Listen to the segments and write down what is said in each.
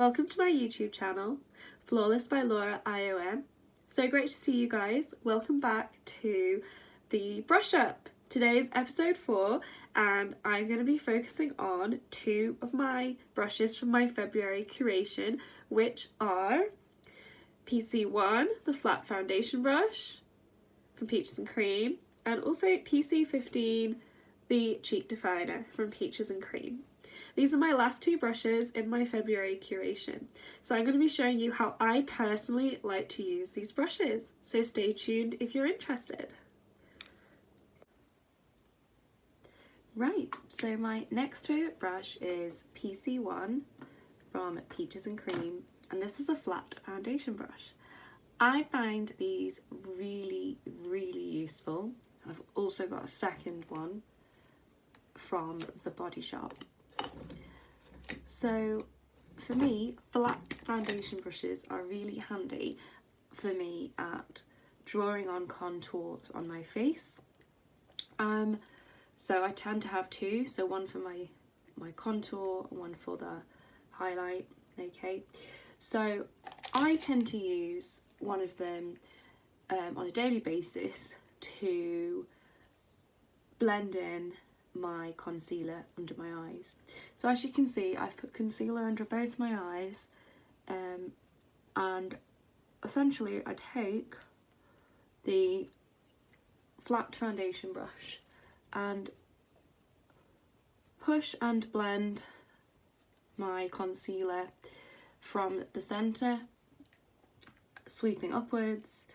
Welcome to my YouTube channel, Flawless by LauraiOM. So great to see you guys. Welcome back to the brush up. Today is episode 4 and I'm going to be focusing on 2 of my brushes from my February curation, which are PC01, the flat foundation brush from Peaches Cream, and also PC15, the cheek definer from Peaches Cream. These are my last 2 brushes in my February curation. So I'm going to be showing you how I personally like to use these brushes. So stay tuned if you're interested. Right, so my next favourite brush is PC1 from Peaches Cream, and this is a flat foundation brush. I find these really useful. I've also got a second one from the Body Shop. So for me, flat foundation brushes are really handy for me at drawing on contours on my face. So I tend to have 2, so one for my contour and one for the highlight. Okay, so I tend to use one of them on a daily basis to blend in my concealer under my eyes. So as you can see, I've put concealer under both my eyes, and essentially I take the flat foundation brush and push and blend my concealer from the centre, sweeping upwards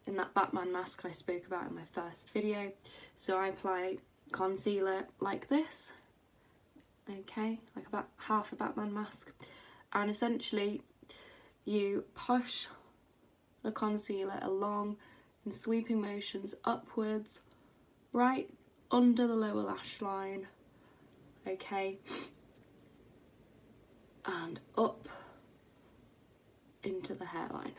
in that Batman mask I spoke about in my first video. So I apply concealer like this, okay, like about half a Batman mask, and essentially you push the concealer along in sweeping motions upwards, right under the lower lash line, okay, and up into the hairline.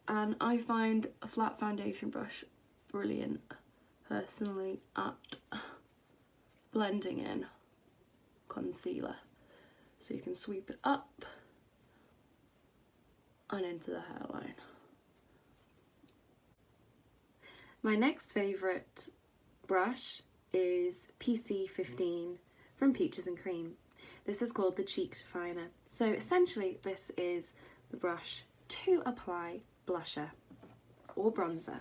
And I find a flat foundation brush brilliant personally at blending in concealer, so you can sweep it up and into the hairline. My next favourite brush is PC15 from Peaches Cream. This is called the cheek definer. So essentially this is the brush to apply blusher or bronzer.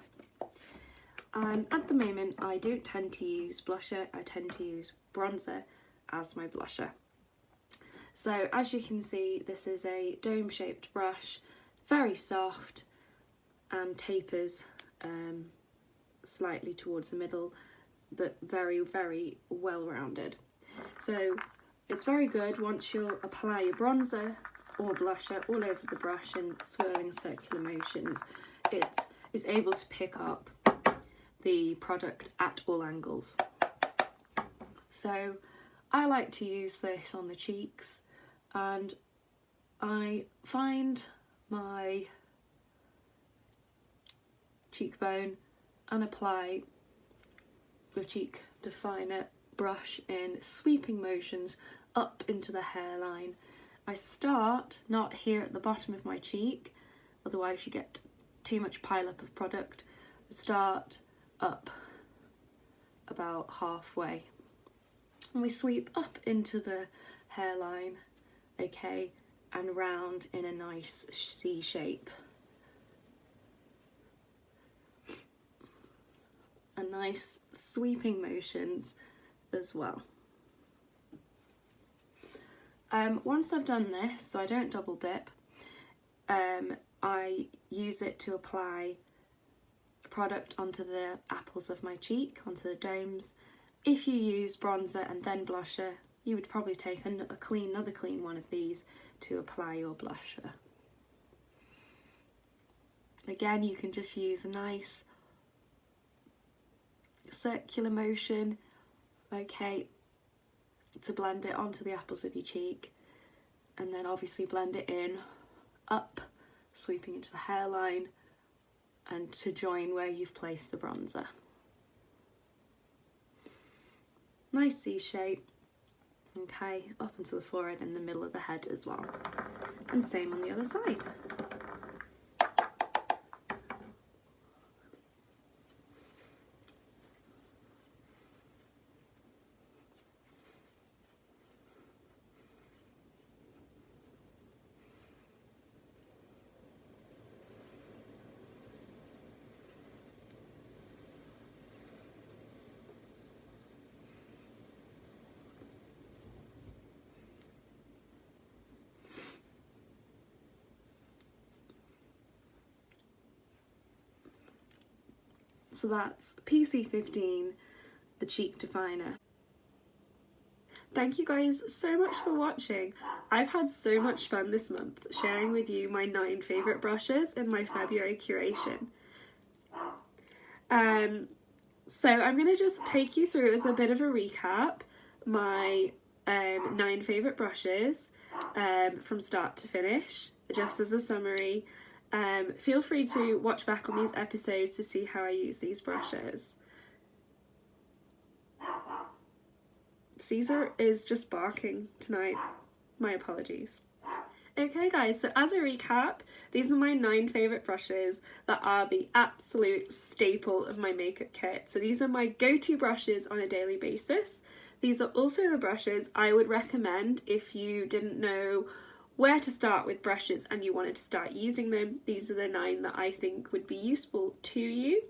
At the moment I don't tend to use blusher, I tend to use bronzer as my blusher. So as you can see, this is a dome shaped brush, very soft and tapers slightly towards the middle, but very well rounded. So it's very good once you apply your bronzer or blusher all over the brush in swirling circular motions. It is able to pick up the product at all angles. So I like to use this on the cheeks, and I find my cheekbone and apply the cheek definer brush in sweeping motions up into the hairline. I start not here at the bottom of my cheek, otherwise you get too much pile up of product. I start up about halfway and we sweep up into the hairline, okay, and round in a nice C shape. And nice sweeping motions as well. Once I've done this, so I don't double dip, I use it to apply product onto the apples of my cheek, onto the domes. If you use bronzer and then blusher, you would probably take another clean one of these to apply your blusher. Again, you can just use a nice circular motion, okay, to blend it onto the apples of your cheek, and then obviously blend it in, up, sweeping into the hairline, and to join where you've placed the bronzer. Nice C shape, Okay, up into the forehead and the middle of the head as well. And same on the other side. So that's PC15, the cheek definer. Thank you guys so much for watching. I've had so much fun this month sharing with you my 9 favourite brushes in my February curation. So I'm going to just take you through as a bit of a recap my 9 favourite brushes from start to finish, just as a summary. Feel free to watch back on these episodes to see how I use these brushes. Caesar is just barking tonight. My apologies. Okay guys, so as a recap, these are my 9 favourite brushes that are the absolute staple of my makeup kit. So these are my go-to brushes on a daily basis. These are also the brushes I would recommend if you didn't know where to start with brushes and you wanted to start using them. These are the 9 that I think would be useful to you.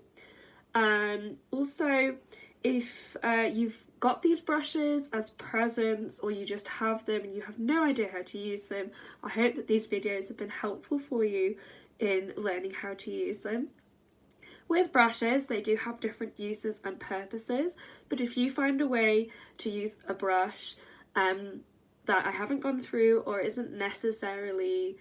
Also, if you've got these brushes as presents or you just have them and you have no idea how to use them, I hope that these videos have been helpful for you in learning how to use them. With brushes, they do have different uses and purposes, but if you find a way to use a brush that I haven't gone through or isn't necessarily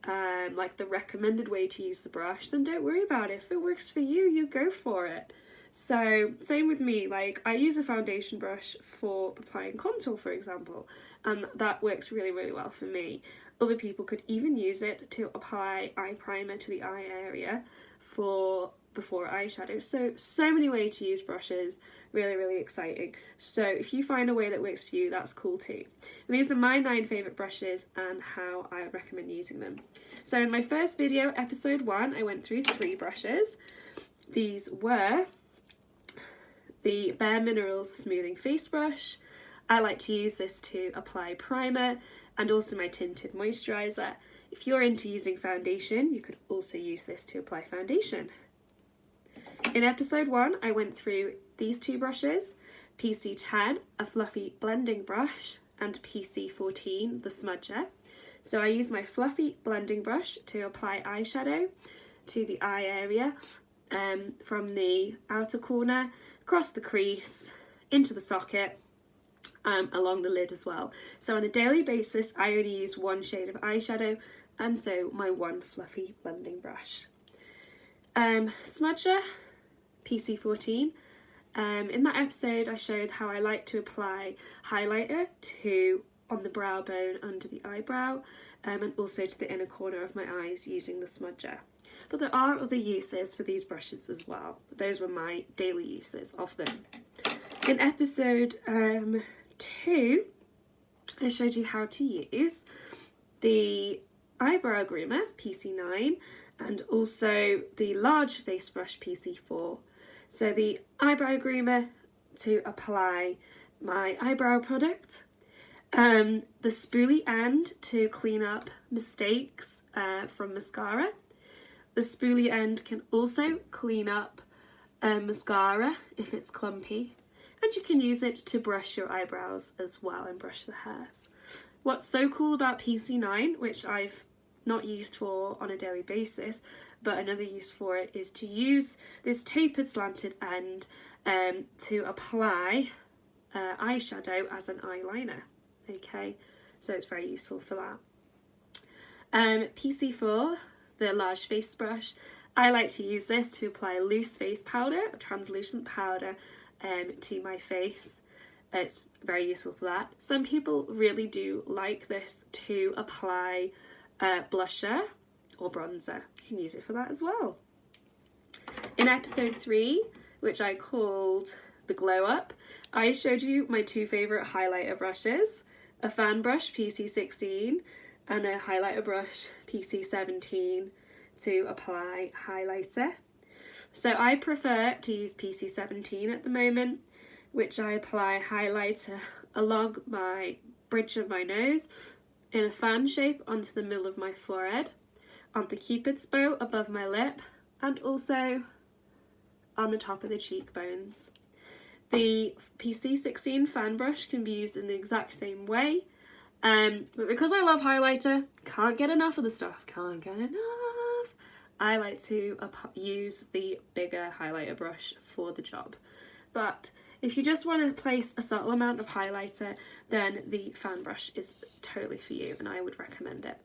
like the recommended way to use the brush, then don't worry about it. If it works for you, you go for it. So same with me, like I use a foundation brush for applying contour, for example, and that works really, really well for me. Other people could even use it to apply eye primer to the eye area for before eyeshadow. So many ways to use brushes, really, really exciting. So if you find a way that works for you, that's cool too. And these are my 9 favourite brushes and how I recommend using them. So in my first video, episode 1, I went through 3 brushes. These were the Bare Minerals Smoothing Face Brush. I like to use this to apply primer and also my tinted moisturiser. If you're into using foundation, you could also use this to apply foundation. In episode 1, I went through these 2 brushes, PC10, a fluffy blending brush, and PC14, the smudger. So I use my fluffy blending brush to apply eyeshadow to the eye area, from the outer corner, across the crease, into the socket, along the lid as well. So on a daily basis, I only use 1 shade of eyeshadow, and so my 1 fluffy blending brush. Smudger, PC14. In that episode, I showed how I like to apply highlighter on the brow bone under the eyebrow, and also to the inner corner of my eyes using the smudger. But there are other uses for these brushes as well. Those were my daily uses of them. In episode 2, I showed you how to use the eyebrow groomer, PC9, and also the large face brush, PC4. So the eyebrow groomer to apply my eyebrow product, the spoolie end to clean up mistakes from mascara. The spoolie end can also clean up mascara if it's clumpy, and you can use it to brush your eyebrows as well and brush the hairs. What's so cool about PC9, which I've not used for on a daily basis, but another use for it is to use this tapered slanted end to apply eyeshadow as an eyeliner. Okay, so it's very useful for that. PC4, the large face brush, I like to use this to apply loose face powder, a translucent powder, to my face. It's very useful for that. Some people really do like this to apply blusher or bronzer. You can use it for that as well. In episode 3, which I called the the glow up, I showed you my two favourite highlighter brushes, a fan brush PC16 and a highlighter brush PC17 to apply highlighter. So I prefer to use PC17 at the moment, which I apply highlighter along my bridge of my nose in a fan shape onto the middle of my forehead, on the cupid's bow above my lip, and also on the top of the cheekbones. The PC16 fan brush can be used in the exact same way, but because I love highlighter, can't get enough of the stuff, I like to use the bigger highlighter brush for the job. But if you just want to place a subtle amount of highlighter, then the fan brush is totally for you, and I would recommend it.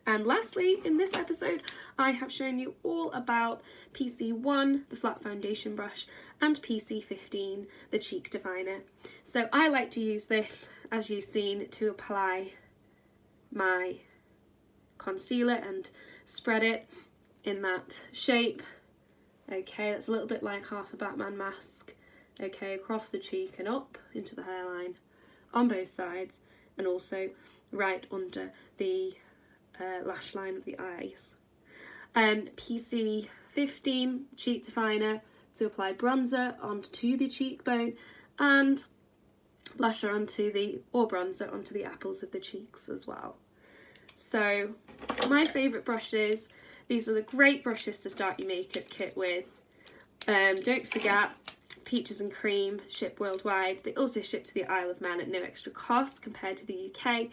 And lastly, in this episode, I have shown you all about PC1, the flat foundation brush, and PC15, the cheek definer. So I like to use this, as you've seen, to apply my concealer and spread it in that shape. Okay, that's a little bit like half a Batman mask. Okay, across the cheek and up into the hairline on both sides, and also right under the lash line of the eyes. PC15 cheek definer to apply bronzer onto the cheekbone and blusher onto bronzer onto the apples of the cheeks as well. So my favourite brushes, these are the great brushes to start your makeup kit with. Don't forget, Peaches Cream ship worldwide. They also ship to the Isle of Man at no extra cost compared to the UK,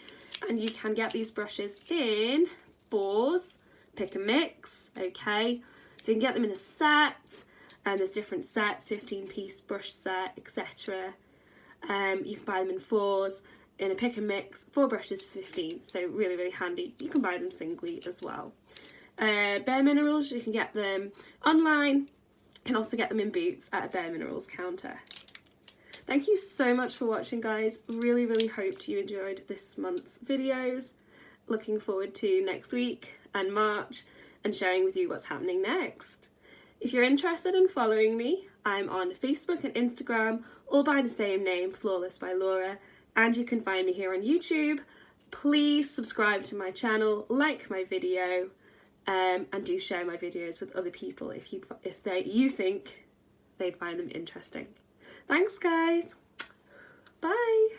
and you can get these brushes in fours, pick and mix, okay? So you can get them in a set, and there's different sets, 15-piece brush set, etc. You can buy them in fours, in a pick and mix, 4 brushes for 15, so really, really handy. You can buy them singly as well. Bare Minerals, you can get them online. You can also get them in Boots at a Bare Minerals counter. Thank you so much for watching, guys. Really, really hoped you enjoyed this month's videos. Looking forward to next week and March and sharing with you what's happening next. If you're interested in following me, I'm on Facebook and Instagram, all by the same name, Flawless by Laura, and you can find me here on YouTube. Please subscribe to my channel, like my video, and do share my videos with other people if you think they'd find them interesting. Thanks, guys. Bye.